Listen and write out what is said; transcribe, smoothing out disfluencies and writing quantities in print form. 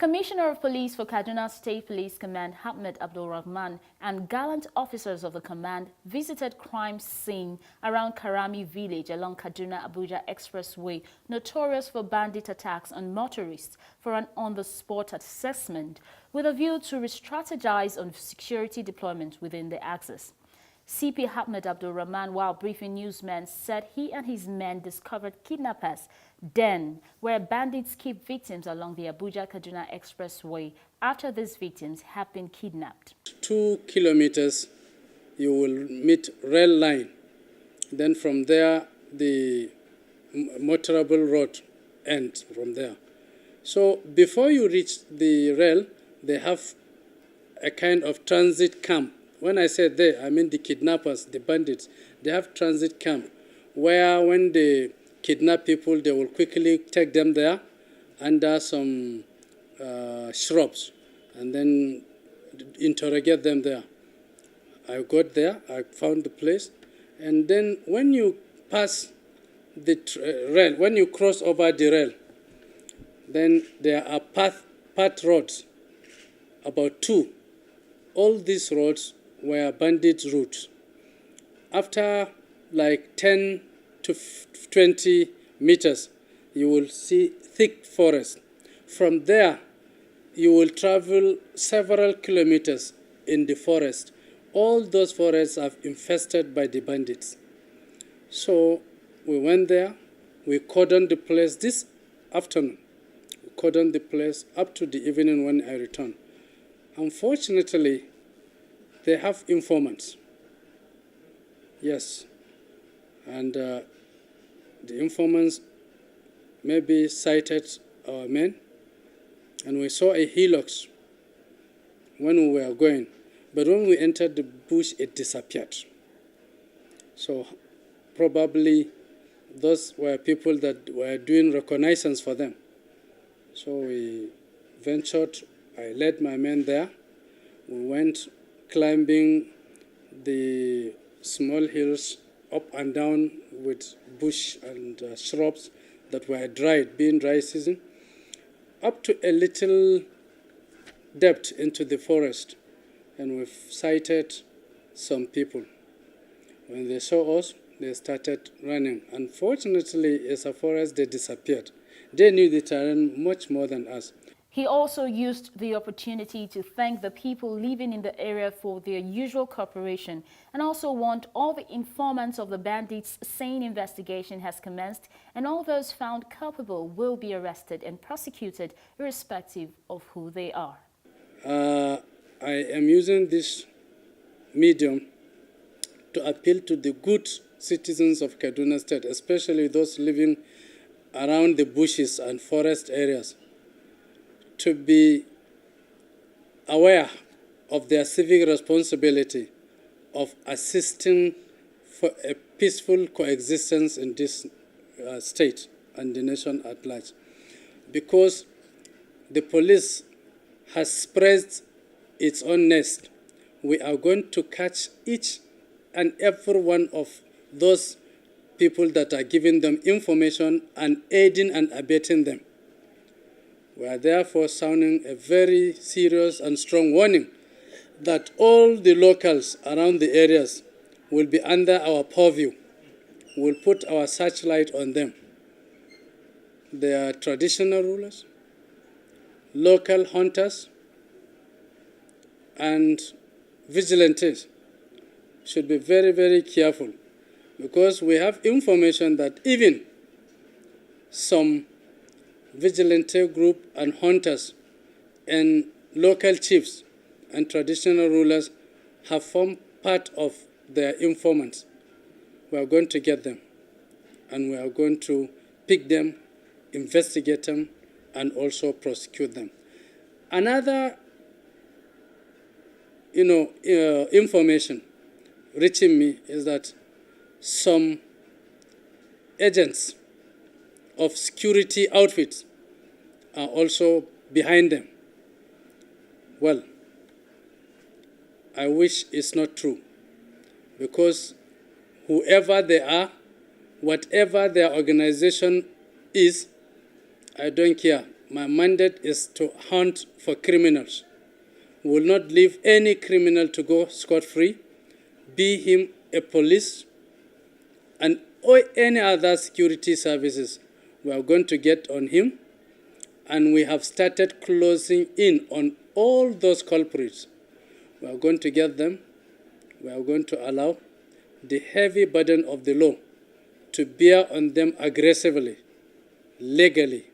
Commissioner of Police for Kaduna State Police Command, AHMED ABDULRAHMAN, and gallant officers of the command visited crime scene around KARAMI village along Kaduna Abuja Expressway, notorious for bandit attacks on motorists, for an on-the-spot assessment with a view to re-strategize on security deployment within the axis. CP AHMED ABDULRAHMAN, while briefing newsmen, said he and his men discovered kidnappers' den where bandits keep victims along the Abuja-Kaduna Expressway after these victims have been kidnapped. 2 kilometers, you will meet rail line. Then from there, the motorable road ends from there. So before you reach the rail, they have a kind of transit camp. When I say they, I mean the kidnappers, the bandits. They have transit camp where when they kidnap people, they will quickly take them there under some shrubs and then interrogate them there. I got there, I found the place, and then when you pass the rail, when you cross over the rail, then there are path roads, about 2. All these roads were bandit routes. After like 10 to 20 meters, you will see thick forest. From there, you will travel several kilometers in the forest. All those forests are infested by the bandits. So we went there, we cordoned the place this afternoon. We cordoned the place up to the evening when I returned. Unfortunately, they have informants. Yes. And the informants maybe cited our men. And we saw a hilux when we were going. But when we entered the bush, it disappeared. So probably those were people that were doing reconnaissance for them. So we ventured. I led my men there. We went climbing the small hills up and down with bush and shrubs that were dried, being dry season, up to a little depth into the forest. And we've sighted some people. When they saw us, they started running. Unfortunately, as a forest, they disappeared. They knew the terrain much more than us. He also used the opportunity to thank the people living in the area for their usual cooperation and also warned all the informants of the bandits, saying investigation has commenced and all those found culpable will be arrested and prosecuted irrespective of who they are. I am using this medium to appeal to the good citizens of Kaduna State, especially those living around the bushes and forest areas, to be aware of their civic responsibility of assisting for a peaceful coexistence in this state and the nation at large. Because the police has spread its own nest, we are going to catch each and every one of those people that are giving them information and aiding and abetting them. We are therefore sounding a very serious and strong warning that all the locals around the areas will be under our purview. We'll put our searchlight on them. They are traditional rulers, local hunters, and vigilantes. Should be very, very careful because we have information that even some vigilante group and hunters and local chiefs and traditional rulers have formed part of their informants. We are going to get them and we are going to pick them, investigate them, and also prosecute them. Another information reaching me is that some agents of security outfits are also behind them. Well, I wish it's not true, because whoever they are, whatever their organization is, I don't care. My mandate is to hunt for criminals. We will not leave any criminal to go scot-free, be him a police and or any other security services. We are going to get on him, and we have started closing in on all those culprits. We are going to get them. We are going to allow the heavy burden of the law to bear on them aggressively, legally.